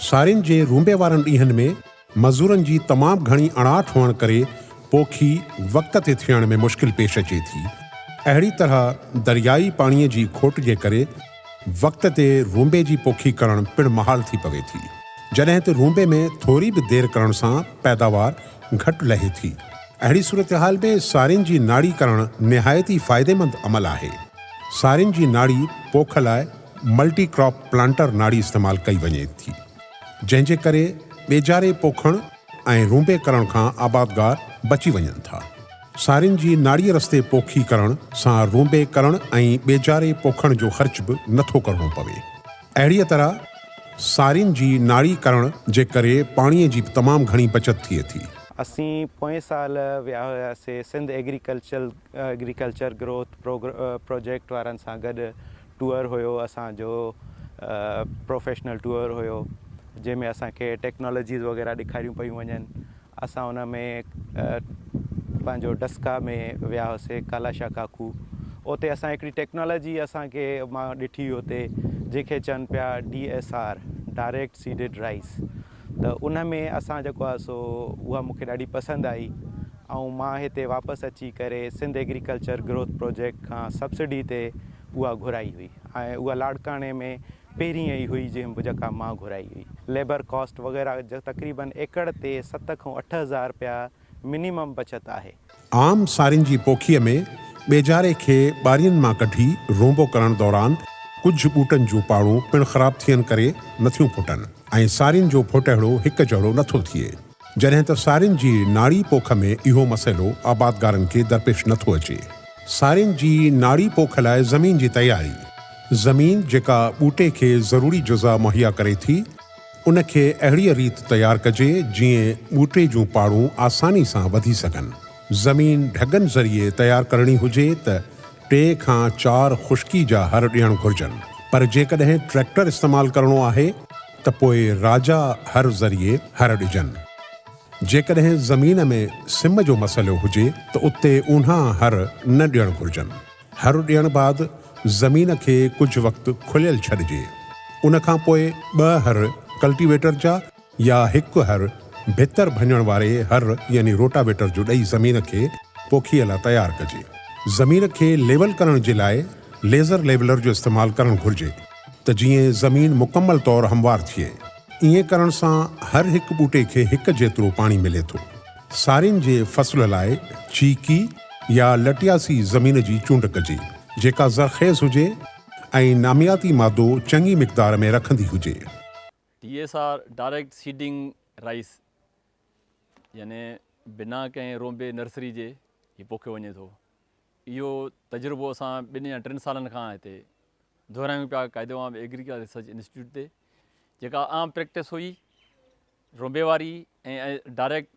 सारियुनि जे रूंबे वारनि ॾींहंनि में मज़दूरनि जी तमामु घणी अणाट हुअण करे पोखी वक़्त ते थियण में मुश्किल पेश अचे थी। अहिड़ी तरह दरियाई पाणीअ जी खोट जे करे वक़्त ते रूंबे जी पोखी करणु पिणु महाल थी पवे थी, जॾहिं त रूंबे में थोरी बि देरि करण सां पैदावार घटि लहे थी। अहिड़ी सूरतहाल में सारियुनि जी नाड़ी करणु निहायती फ़ाइदेमंद अमल आहे। सारियुनि जी नाड़ी पोख लाइ मल्टी क्रॉप प्लांटर नाड़ी इस्तेमालु कई वञे थी, जंहिंजे करे ॿेजारे पोखण ऐं रूंबे करण खां आबादगार बची वञनि था। सारियुनि जी नाड़ीअ रस्ते पोखी करण सां रूंबे करण ऐं ॿेजारे पोखण जो ख़र्च बि नथो करणो पवे। अहिड़ीअ तरह सारियुनि जी नाड़ी करण जे करे पाणीअ जी तमामु घणी बचत थिए थी। असीं पोएं साल विया हुआसीं सिंध एग्रीकल्चर ग्रोथ प्रोजेक्ट वारनि सां गॾु टूअर हुयो असांजो, प्रोफेशनल टूअर हुयो, जंहिंमें असांखे टेक्नोलॉजीज़ वग़ैरह ॾेखारियूं पियूं वञनि। असां उन में पंहिंजो डस्का में विया हुआसीं, कालाशा काकू। उते असां हिकिड़ी टेक्नोलॉजी असांखे मां ॾिठी हुते, जंहिंखे चवनि पिया DSR, डायरेक्ट सीडेड राइस। त उन में असां जेको आहे सो उहा मूंखे ॾाढी पसंदि आई ऐं मां हिते वापसि अची करे सिंध एग्रीकल्चर ग्रोथ प्रोजेक्ट खां सब्सिडी ते उहा घुराई हुई ऐं उहा लाड़काणे में पहिरीं ई हुई जेका मां घुराई हुई। लेबर कॉस्ट वग़ैरह तक़रीबन एकड़ ते 7 खां 8 हज़ार रुपया मिनिमम बचत आहे। आम सारियुनि जी पोखीअ में ॿेजारे खे ॿारियुनि मां कढी रूंबो करण दौरान कुझु ॿूटनि जूं पाड़ूं पिणु ख़राब थियण करे नथियूं फुटनि ऐं सारियुनि जो फोटहिड़ो हिकु जहिड़ो नथो थिए, जॾहिं त सारियुनि जी नाड़ी पोख में इहो मसइलो आबादगारनि खे दरपेश नथो अचे। सारियुनि जी नाड़ी पोख लाइ ज़मीन जी तयारी, ज़मीन जेका ॿूटे खे ज़रूरी जुज़ा मुहैया करे थी, उनखे अहिड़ीअ रीति तयारु कजे जीअं ॿूटे जूं पाड़ूं आसानी सां वधी सघनि। ज़मीन ढगनि ज़रिए तयारु करणी हुजे त 3 खां 4 ख़ुश्की जा हर ॾियणु घुरिजनि, पर जेकॾहिं ट्रैक्टर इस्तेमालु करणो आहे त पोइ राजा हर ज़रिए हर ॾिजनि। जेकॾहिं ज़मीन में सिम जो मसइलो हुजे त उते ऊन्हा हर न ॾियणु घुरिजनि। हर ॾियण बाद ज़मीन खे कुझु वक़्तु खुलियल छॾिजे। उन खां पोइ 2 हर कल्टीवेटर जा या 1 हर भितर भञण वारे हर यानी रोटावेटर जो ॾेई ज़मीन खे पोखीअ लाइ तयारु कजे। ज़मीन खे लेवल करण जे लाइ लेज़र लेवलर जो इस्तेमालु करणु घुरिजे त जीअं ज़मीन मुकमल तौरु हमवार थिए। ईअं करण सां हर हिकु ॿूटे खे हिकु जेतिरो पाणी मिले थो। सारियुनि जे फ़सुल लाइ चीकी या लटियासी ज़मीन जी चूंड कजे, जेका ज़रख़ेज़ हुजे ऐं नामियाती मादो चङी मिक़दार में रखंदी हुजे। DSR डायरेक्ट सीडिंग राइस यानी बिना कंहिं रोंबे नर्सरी जे ही पोखे वञे थो। इहो तजुर्बो असां 2 या 3 सालनि खां हिते दोहिरायूं पिया क़ाइदेवाम एग्रीकल्चर रिसर्च इंस्टीट्यूट ते। जेका आम प्रैक्टिस हुई रोंबे वारी ऐं डायरेक्ट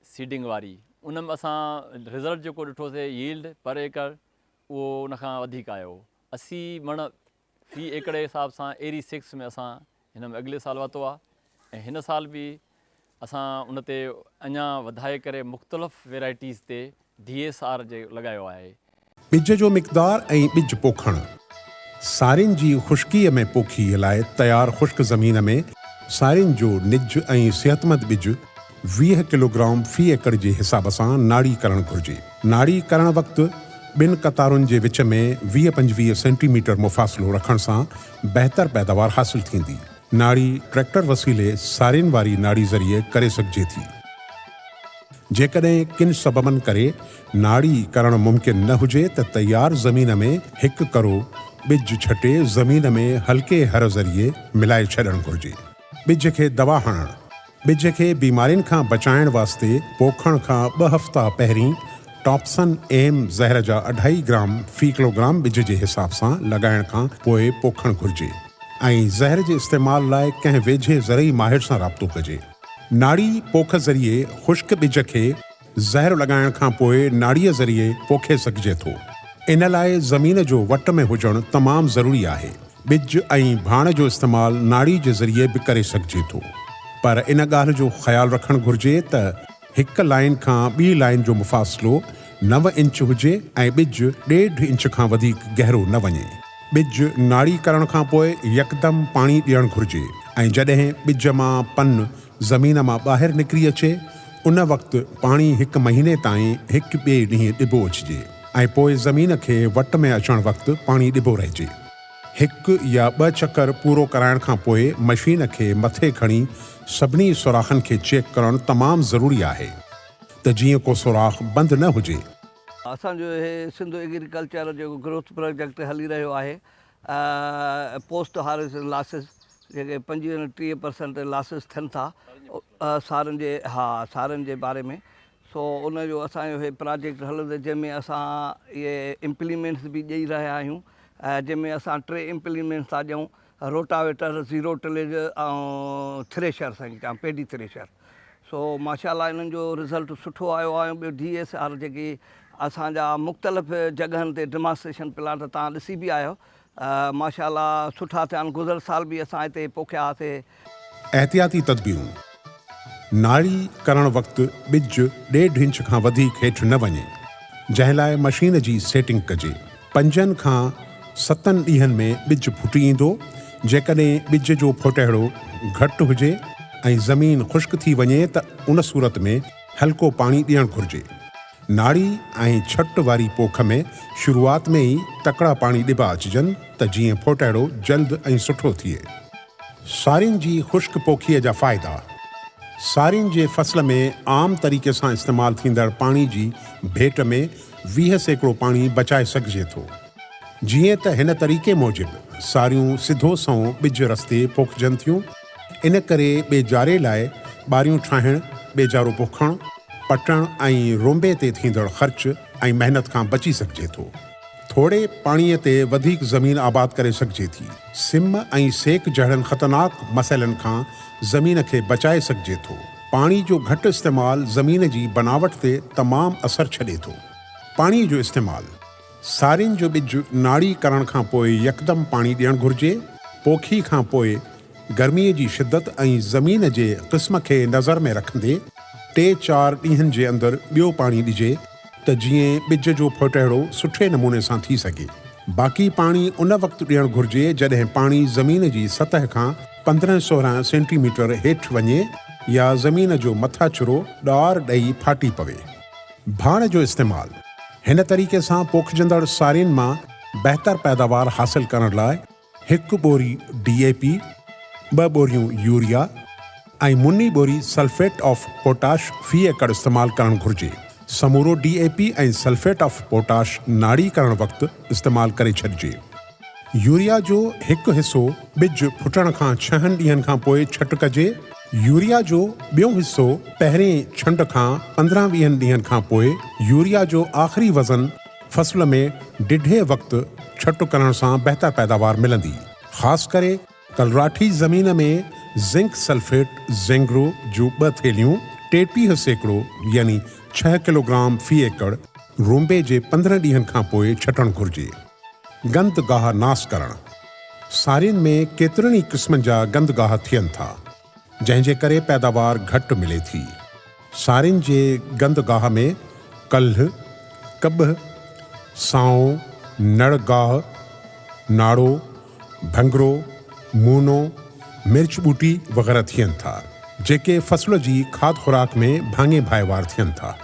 सीडिंग वारी, उन में असां रिज़ल्ट जेको ॾिठोसीं यील्ड पर एकड़ उहो उन खां वधीक आयो। 80 मण फी एकड़ जे हिसाब सां 86 में असां हिन में अॻिले साल वरितो आहे ऐं हिन साल बि असां उन ते अञा वधाए करे मुख़्तलिफ़ वेराइटीज़ ते DSR जे लॻायो आहे। ॿिज जो मिक़दार ऐं ॿिज पोखणु। सारियुनि जी ख़ुश्कीअ में पोखीअ लाइ तयारु ख़ुश्क ज़मीन में सारियुनि जो निज ऐं सिहतमंद ॿिज 20 किलोग्राम फी एकड़ जे हिसाब सां नाड़ी करणु घुरिजे। नाड़ी करण वक़्तु 2 कतारुनि जे विच में 20-25 सेंटीमीटर मुफ़ासिलो रखण सां बहितर पैदावार हासिल थींदी। नाड़ी ट्रैक्टर वसीले सारियुनि वारी नाड़ी ज़रिए करे सघिजे थी। जेकॾहिं किन सबबनि करे नाड़ी करणु मुमकिन न हुजे त तयारु ज़मीन में 1 करो ॿिज छटे ज़मीन में हल्के हर ज़रिए मिलाए छॾणु घुरिजे। ॿिज खे दवा हणणु। ॿिज खे बीमारियुनि खां बचाइण वास्ते पोखण खां 2 हफ़्ता पहिरीं टॉप्सन एम ज़हर जा 2.5 ग्राम फी किलोग्राम ॿिज जे हिसाब सां लॻाइण खां पोइ पोखणु घुरिजे ऐं ज़हर जे इस्तेमाल लाइ कंहिं वेझे ज़रई माहिर सां राब्तो कजे। नाड़ी पोख ज़रिए ख़ुश्क ॿिज खे ज़हर लॻाइण खां पोइ नाड़ीअ ज़रिए पोखे सघिजे थो। इन लाइ ज़मीन जो वट में हुजणु तमामु ज़रूरी आहे। ॿिज ऐं भाण जो इस्तेमालु नाड़ी जे ज़रिए बि करे सघिजे थो, पर इन ॻाल्हि जो ख़्यालु रखणु घुरिजे त 1 लाइन खां ॿी लाइन जो मुफ़ासिलो 9 इंच हुजे ऐं ॿिज 1.5 इंच खां वधीक गहरो न वञे। ॿिज नाड़ी करण खां पोइ यकदम पाणी ॾियणु घुरिजे ऐं जॾहिं ॿिज मां पन ज़मीन मां ॿाहिरि निकिरी अचे उन वक़्तु पाणी 1 महीने ताईं हिकु ॿिए ॾींहुं ॾिबो अचिजे ऐं पोइ ज़मीन खे वट में अचण वक़्तु पाणी ॾिबो रहिजे। 1 या 2 चकर पूरो कराइण खां पोइ मशीन खे मथे खणी सभिनी सुराखनि खे चेक करणु तमामु ज़रूरी आहे त जीअं को सुराख बंदि न हुजे। असांजो हे सिंध एग्रीकल्चर जेको ग्रोथ प्रोजेक्ट हली रहियो आहे, पोस्ट हार्वेस्ट लॉसिस जेके 25-30% लॉसिस थियनि था सारनि जे बारे में। सो उनजो असांजो हे प्रोजेक्ट हलंदो जंहिंमें असां इहे इम्प्लीमेंट्स बि ॾेई रहिया आहियूं, जंहिंमें असां 3 इम्प्लीमेंट्स था ॾियूं, रोटावेटर, ज़ीरो टिलेज ऐं थ्रेशर, असांखे चवां पेडी थ्रेशर। सो माशाल्लाह इन्हनि जो रिज़ल्ट सुठो आयो आहे। ॿियो DSR जेके असांजा मुख़्तलिफ़ जॻहनि ते डेमॉन्स्ट्रेशन प्लांट तव्हां ॾिसी बि आहियो, माशाल्लाह सुठा थिया आहिनि। गुज़र साल बि असां हिते पोखिया हुआसीं। एहतियाती तदबीरूं: नाड़ी करण वक़्तु ॿिज 1.5 इंच खां वधीक हेठि न वञे, जंहिं लाइ मशीन जी सेटिंग कजे। 5 खां 7 ॾींहंनि में ॿिज फुटी ईंदो। जेकॾहिं ॿिज जो फोटेड़ो घटि हुजे ऐं ज़मीन ख़ुश्क थी वञे त उन सूरत में हल्को पाणी ॾियणु घुरिजे। नाड़ी ऐं छट वारी पोख में शुरूआत में ई तकड़ा पाणी ॾिबा अचिजनि त जीअं फोटेड़ो जल्द ऐं सुठो थिए। सारियुनि जी ख़ुश्क पोखीअ जा फ़ाइदा: सारियुनि जे फसल में आम तरीक़े सां इस्तेमालु थींदड़ पाणी जी भेट में 20% पाणी बचाए सघिजे थो। जीअं त हिन तरीक़े मूजिबि सारियूं सिधो संओं ॿिज रस्ते पोखजनि थियूं। इन करे ॿेजारे लाइ ॿारियूं ठाहिणु, ॿेजारो पोखणु, पटणु ऐं रोंबे ते थींदड़ ख़र्च ऐं महिनत खां बची सघिजे थो। थोरे पाणीअ ते वधीक ज़मीन आबाद करे सघिजे थी। सिम ऐं सेक जहिड़नि ख़तरनाक मसइलनि खां ज़मीन खे बचाए सघिजे थो। पाणी जो घटि इस्तेमालु ज़मीन जी बनावट ते तमामु असरु छॾे थो। पाणीअ जो इस्तेमालु: सारियुनि जो ॿिज नाड़ी करण खां पोइ यकदम पाणी ॾियणु घुरिजे। पोखी खां पोइ गर्मीअ जी शिदत ऐं ज़मीन जे क़िस्म खे नज़र में रखंदे 3-4 ॾींहंनि जे अंदरि ॿियो पाणी ॾिजे त जीअं ॿिज जो फोटेड़ो सुठे नमूने सां थी सघे। बाक़ी पाणी उन वक़्तु ॾियणु घुरिजे जॾहिं पाणी ज़मीन जी सतह खां 15-16 सेंटीमीटर हेठि वञे या ज़मीन जो मथाछिरो ॾार ॾेई फाटी पवे। भाण जो इस्तेमालु: हिन तरीक़े सां पोखजंदड़ सारियुनि मां बहितर पैदावार हासिल करण लाइ 1 बोरी DAP, 2 बोरियूं यूरिया ऐं मुनी बोरी सल्फेट ऑफ पोटाश फ़ी एकड़ इस्तेमालु करणु घुरिजे। समूरो DAP ऐं सल्फेट ऑफ पोटाश नाड़ी करण वक़्तु इस्तेमालु करे छॾिजे। यूरिया जो 1 हिसो ॿिज फुटण खां 6 ॾींहंनि खां पोइ छट कजे। यूरिया जो ॿियो हिसो पहिरें छंड खां 15-20 ॾींहंनि खां पोइ। यूरिया जो आख़िरी वज़न फसल में डिढे वक़्तु छट करण सां बहितर पैदावार मिलंदी। ख़ासि करे कलराठी ज़मीन में ज़िंक सल्फेट ज़ेंग्रो जूं 2 थेलियूं 33% यानी 6 किलोग्राम फ़ी एकड़ रोंबे जे 15 ॾींहंनि खां पोइ छटणु घुरिजे। गंदगाह नास करणु: सारियुनि में केतिरनि ई क़िस्मनि जा गंदगाह थियनि था, जंहिंजे करे पैदावार घटि मिले थी। सारियुनि जे गंदगाह में कल्ह, कॿ, साओ, नड़गाह, नाड़ो, भंगरो, मूनो, मिर्च ॿूटी वग़ैरह थियनि था, जेके फसल जी खाद खुराक में भाङे भाइवार थियनि था।